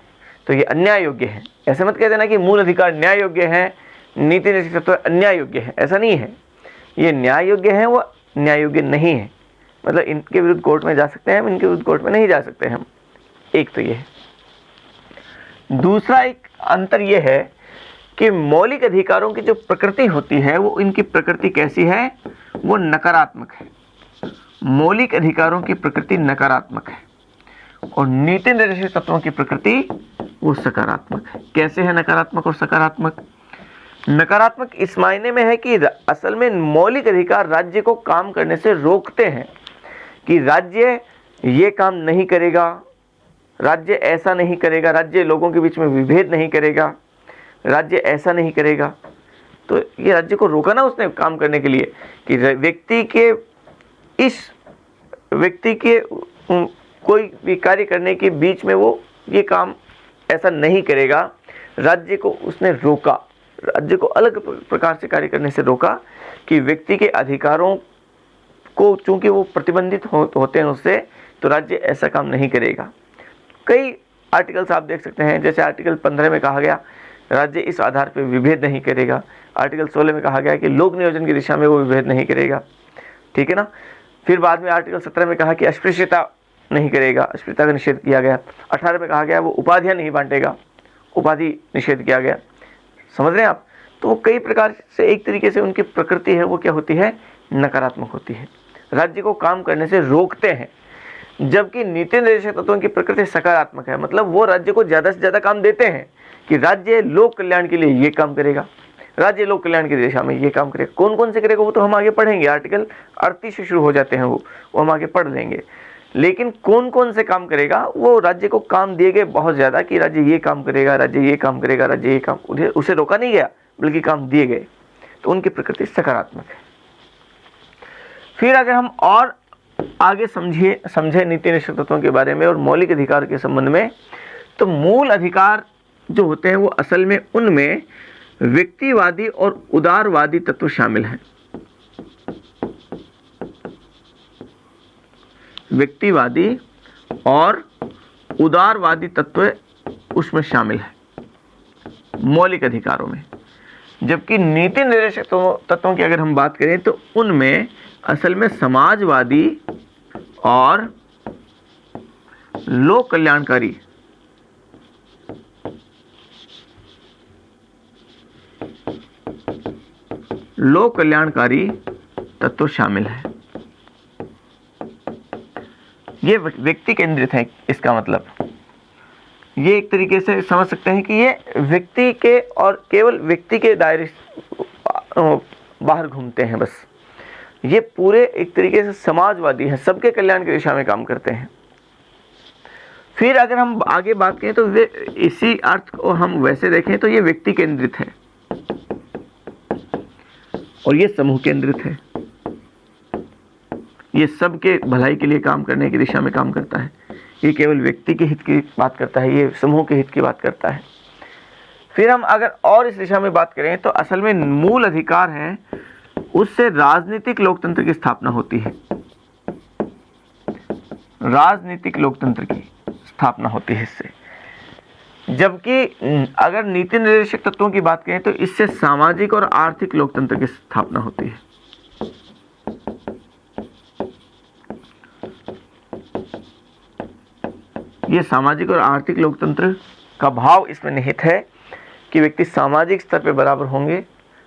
तो ये अन्याय योग्य है। ऐसे मत कह देना कि मूल अधिकार न्याय योग्य है, नीति निर्देशक तो अन्याय योग्य है। ऐसा नहीं है, ये न्याय योग्य है, वो न्याय योग्य नहीं है। मतलब इनके विरुद्ध कोर्ट में जा सकते हैं हम, इनके विरुद्ध कोर्ट में नहीं जा सकते हम। एक तो ये है। दूसरा एक अंतर ये है कि मौलिक अधिकारों की जो प्रकृति होती है वो इनकी प्रकृति कैसी है, वो नकारात्मक है। मौलिक अधिकारों की प्रकृति नकारात्मक है और नीति निर्देशक तत्वों की प्रकृति वो सकारात्मक है। कैसे है नकारात्मक और सकारात्मक? नकारात्मक इस मायने में है कि असल में मौलिक अधिकार राज्य को काम करने से रोकते हैं कि राज्य ये काम नहीं करेगा, राज्य ऐसा नहीं करेगा, राज्य लोगों के बीच में विभेद नहीं करेगा, राज्य ऐसा नहीं करेगा। तो ये राज्य को रोका ना उसने काम करने के लिए कि व्यक्ति के कोई भी कार्य करने के बीच में वो ये काम ऐसा नहीं करेगा। राज्य को उसने रोका, राज्य को अलग प्रकार से कार्य करने से रोका कि व्यक्ति के अधिकारों को चूंकि वो प्रतिबंधित होते हैं उससे, तो राज्य ऐसा काम नहीं करेगा। कई आर्टिकल्स आप देख सकते हैं, जैसे आर्टिकल 15 में कहा गया राज्य इस आधार पर विभेद नहीं करेगा। आर्टिकल 16 में कहा गया कि लोक नियोजन की दिशा में वो विभेद नहीं करेगा, ठीक है ना। फिर बाद में आर्टिकल 17 में कहा कि अस्पृश्यता नहीं करेगा, अस्पृश्यता का निषेध किया गया। 18 में कहा गया वो उपाधियां नहीं बांटेगा, उपाधि निषेध किया गया। समझ रहे हैं आप? तो कई प्रकार से एक तरीके से उनकी प्रकृति है वो क्या होती है, नकारात्मक होती है, राज्य को काम करने से रोकते हैं। जबकि नीति निर्देशक तत्वों की प्रकृति सकारात्मक है, मतलब वो राज्य को ज़्यादा से ज़्यादा काम देते हैं कि राज्य लोक कल्याण के लिए ये काम करेगा, राज्य लोक कल्याण की दिशा में ये काम करेगा। कौन कौन से करेगा वो तो हम आगे पढ़ेंगे, आर्टिकल 38 से शुरू हो जाते हैं वो हम आगे पढ़ लेंगे। लेकिन कौन कौन से काम करेगा, वो राज्य को काम दिए गए बहुत ज़्यादा कि राज्य ये काम करेगा, राज्य ये काम करेगा, राज्य ये काम, उसे रोका नहीं गया बल्कि काम दिए गए, तो उनकी प्रकृति सकारात्मक है। फिर अगर हम और आगे समझे नीति निर्देशक तत्वों के बारे में और मौलिक अधिकार के संबंध में, तो मूल अधिकार जो होते हैं वो असल में उनमें व्यक्तिवादी और उदारवादी तत्व शामिल हैं। व्यक्तिवादी और उदारवादी तत्व उसमें शामिल है मौलिक अधिकारों में। जबकि नीति निर्देशक तत्वों की अगर हम बात करें तो उनमें असल में समाजवादी और लोक कल्याणकारी तत्व शामिल है। ये व्यक्ति केंद्रित है। इसका मतलब ये एक तरीके से समझ सकते हैं कि ये व्यक्ति के और केवल व्यक्ति के दायरे बाहर घूमते हैं बस। ये पूरे एक तरीके से समाजवादी हैं, सबके कल्याण की दिशा में काम करते हैं। फिर अगर हम आगे बात करें तो वे इसी अर्थ को हम वैसे देखें तो ये व्यक्ति केंद्रित है और ये समूह केंद्रित है। ये सबके भलाई के लिए काम करने की दिशा में काम करता है। ये केवल व्यक्ति के हित की बात करता है, ये समूह के हित की बात करता है। फिर हम अगर और इस दिशा में बात करें तो असल में मूल अधिकार है, उससे राजनीतिक लोकतंत्र की स्थापना होती है। राजनीतिक लोकतंत्र की स्थापना होती है इससे। जबकि अगर नीति निर्देशक तत्वों की बात करें तो इससे सामाजिक और आर्थिक लोकतंत्र की स्थापना होती है। ये सामाजिक और आर्थिक लोकतंत्र का भाव इसमें निहित है कि व्यक्ति सामाजिक स्तर पर बराबर होंगे,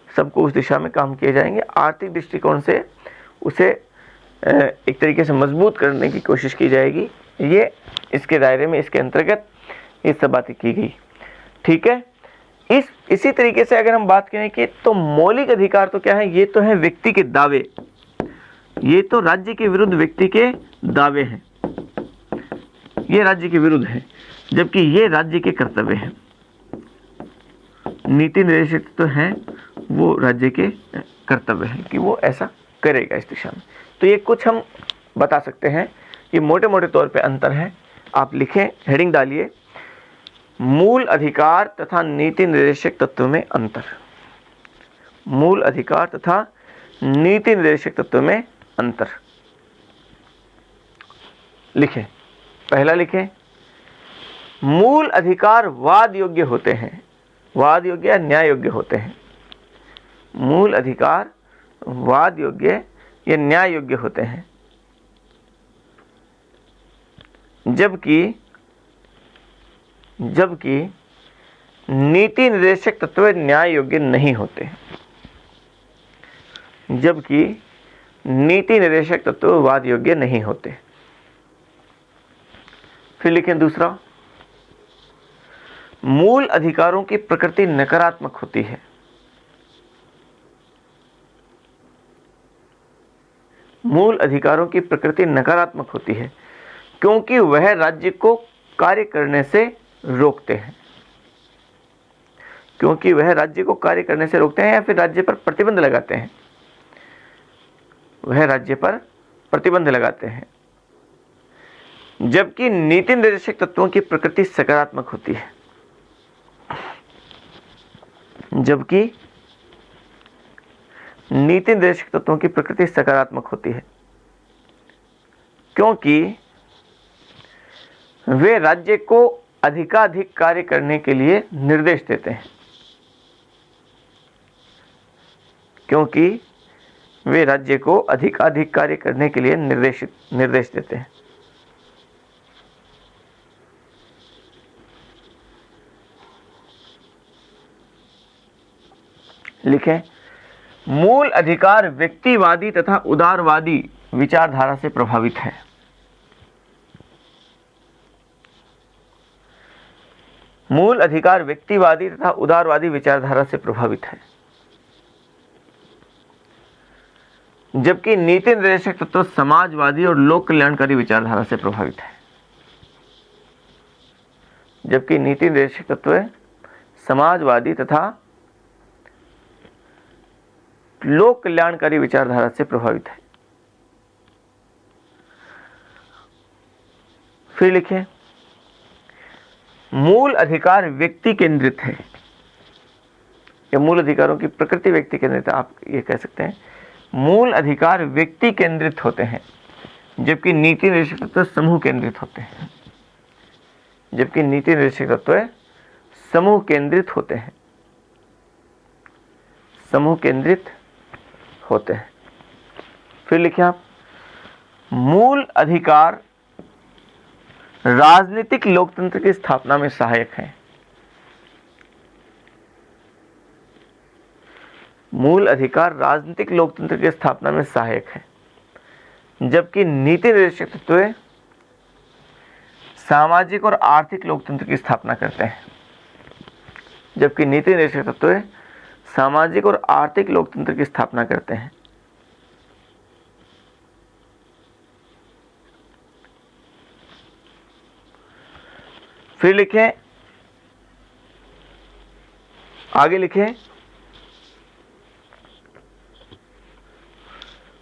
सबको उस दिशा में काम किए जाएंगे। आर्थिक दृष्टिकोण से उसे एक तरीके से मजबूत करने की कोशिश की जाएगी। ये इसके दायरे में, इसके अंतर्गत ये सब बातें की गई। ठीक है, इसी तरीके से अगर हम बात करें कि तो मौलिक अधिकार तो क्या है, ये तो है व्यक्ति के दावे, ये तो राज्य के विरुद्ध व्यक्ति के दावे हैं, ये राज्य के विरुद्ध है, जबकि ये राज्य के कर्तव्य हैं। नीति निर्देशक तो हैं, वो राज्य के कर्तव्य हैं कि वो ऐसा करेगा इस दिशा में। तो ये कुछ हम बता सकते हैं, ये मोटे मोटे तौर पे अंतर है। आप लिखें, हेडिंग डालिए, मूल अधिकार तथा नीति निर्देशक तत्व में अंतर। मूल अधिकार तथा नीति निर्देशक तत्व में अंतर लिखें। पहला लिखें, मूल अधिकार वाद योग्य होते हैं, वाद योग्य या न्याय योग्य होते हैं। मूल अधिकार वाद योग्य या न्याय योग्य होते हैं, जबकि नीति निर्देशक तत्व न्याय योग्य नहीं होते। जबकि नीति निर्देशक तत्व वाद योग्य नहीं होते। फिर लिखें दूसरा, मूल अधिकारों की प्रकृति नकारात्मक होती है। मूल अधिकारों की प्रकृति नकारात्मक होती है क्योंकि वह राज्य को कार्य करने से रोकते हैं। क्योंकि वह राज्य को कार्य करने से रोकते हैं या फिर राज्य पर प्रतिबंध लगाते हैं। वह राज्य पर प्रतिबंध लगाते हैं। जबकि नीति निर्देशक तत्वों की प्रकृति सकारात्मक होती है। जबकि नीति निर्देशक तत्वों की प्रकृति सकारात्मक होती है क्योंकि वे राज्य को अधिकाधिक कार्य करने के लिए निर्देश देते हैं। क्योंकि वे राज्य को अधिकाधिक कार्य करने के लिए निर्देश देते हैं। लिखें, मूल अधिकार व्यक्तिवादी तथा उदारवादी विचारधारा से प्रभावित है। मूल अधिकार व्यक्तिवादी तथा उदारवादी विचारधारा से प्रभावित है, जबकि नीति निर्देशक तत्व समाजवादी और लोक कल्याणकारी विचारधारा से प्रभावित है। जबकि नीति निर्देशक तत्व समाजवादी तथा लोक कल्याणकारी विचारधारा से प्रभावित है। फिर लिखें, मूल अधिकार व्यक्ति केंद्रित है। या मूल अधिकारों की प्रकृति व्यक्ति केंद्रित है, आप ये कह सकते हैं। मूल अधिकार व्यक्ति केंद्रित होते हैं, जबकि नीति निर्देशक तत्व समूह केंद्रित होते हैं। जबकि नीति निर्देशक तत्व समूह केंद्रित होते हैं। समूह केंद्रित होते हैं। फिर लिखिए आप, मूल अधिकार राजनीतिक लोकतंत्र की स्थापना में सहायक है। मूल अधिकार राजनीतिक लोकतंत्र की स्थापना में सहायक है, जबकि नीति निर्देशक तत्व सामाजिक और आर्थिक लोकतंत्र की स्थापना करते हैं। जबकि नीति निर्देशक तत्व सामाजिक और आर्थिक लोकतंत्र की स्थापना करते हैं। फिर लिखें, आगे लिखें,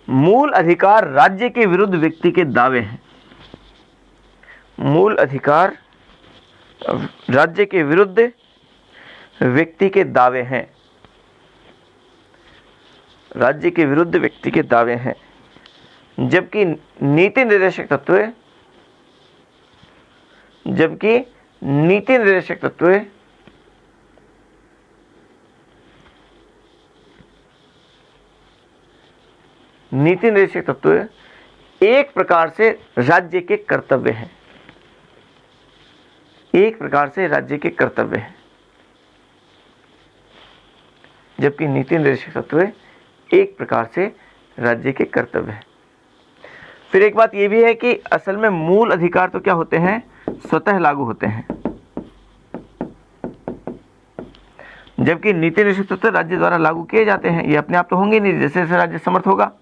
मूल अधिकार राज्य के विरुद्ध व्यक्ति के दावे हैं। मूल अधिकार राज्य के विरुद्ध व्यक्ति के दावे हैं। राज्य के विरुद्ध व्यक्ति के दावे हैं। जबकि नीति निर्देशक तत्व, जबकि नीति निर्देशक तत्व नीति निर्देशक तत्व एक प्रकार से राज्य के कर्तव्य हैं। एक प्रकार से राज्य के कर्तव्य हैं। जबकि नीति निर्देशक तत्व एक प्रकार से राज्य के कर्तव्य हैं। फिर एक बात यह भी है कि असल में मूल अधिकार तो क्या होते हैं, स्वतः लागू होते हैं, जबकि नीति निर्देशक तत्व राज्य द्वारा लागू किए जाते हैं। ये अपने आप तो होंगे नहीं, जैसे जैसे राज्य समर्थ होगा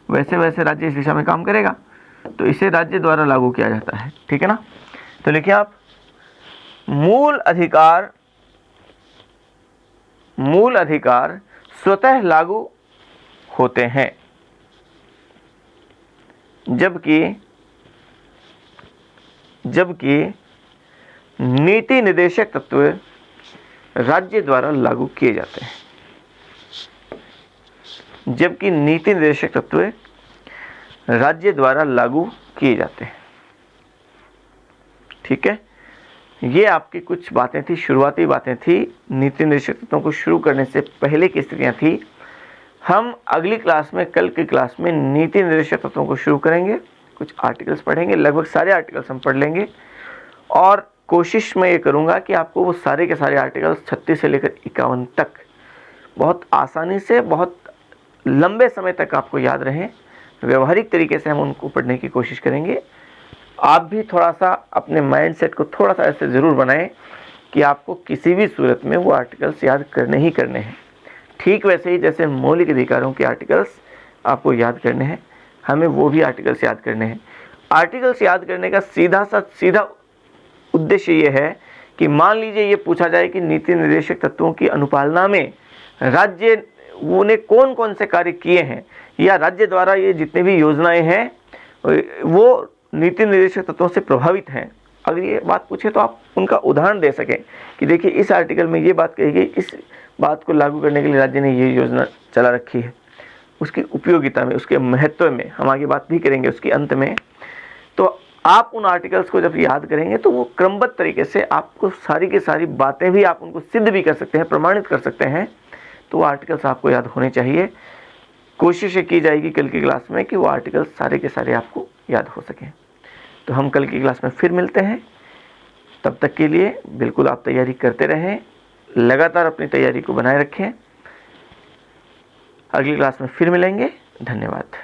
वैसे वैसे राज्य इस दिशा में काम करेगा, तो इसे राज्य द्वारा लागू किया जाता है। ठीक है ना। तो लिखिए आप, मूल अधिकार स्वतः लागू होते हैं, जबकि नीति निर्देशक तत्व राज्य द्वारा लागू किए जाते हैं। जबकि नीति निर्देशक तत्व राज्य द्वारा लागू किए जाते हैं। ठीक है। ये आपकी कुछ बातें थी, शुरुआती बातें थी। नीति निर्देशक तत्वों को शुरू करने से पहले की स्थितियां थी। हम अगली क्लास में, कल की क्लास में नीति निर्देशक तत्वों को शुरू करेंगे। कुछ आर्टिकल्स पढ़ेंगे, लगभग सारे आर्टिकल्स हम पढ़ लेंगे और कोशिश मैं ये करूँगा कि आपको वो सारे के सारे आर्टिकल्स 36 से लेकर 51 तक बहुत आसानी से, बहुत लंबे समय तक आपको याद रहें। व्यवहारिक तरीके से हम उनको पढ़ने की कोशिश करेंगे। आप भी थोड़ा सा अपने माइंड सेट को थोड़ा सा ऐसे ज़रूर बनाएं कि आपको किसी भी सूरत में वो आर्टिकल्स याद करने ही करने हैं। ठीक वैसे ही जैसे मौलिक अधिकारों के आर्टिकल्स आपको याद करने हैं, हमें वो भी आर्टिकल्स याद करने हैं। आर्टिकल्स याद करने का सीधा उद्देश्य ये है कि मान लीजिए ये पूछा जाए कि नीति निर्देशक तत्वों की अनुपालना में राज्य ने कौन कौन से कार्य किए हैं, या राज्य द्वारा ये जितने भी योजनाएं हैं वो नीति निर्देशक तत्वों से प्रभावित हैं। अगर ये बात पूछे तो आप उनका उदाहरण दे सकें कि देखिए इस आर्टिकल में ये बात कही गई, इस बात को लागू करने के लिए राज्य ने ये योजना चला रखी है। उसकी उपयोगिता में, उसके महत्व में हम आगे बात भी करेंगे उसके अंत में। तो आप उन आर्टिकल्स को जब याद करेंगे तो वो क्रमबद्ध तरीके से आपको सारी की सारी बातें भी आप उनको सिद्ध भी कर सकते हैं, प्रमाणित कर सकते हैं। तो वो आर्टिकल्स आपको याद होने चाहिए। कोशिश की जाएगी कल की क्लास में कि वो आर्टिकल्स सारे के सारे आपको याद हो सकें। तो हम कल की क्लास में फिर मिलते हैं। तब तक के लिए बिल्कुल आप तैयारी करते रहें, लगातार अपनी तैयारी को बनाए रखें। अगली क्लास में फिर मिलेंगे। धन्यवाद।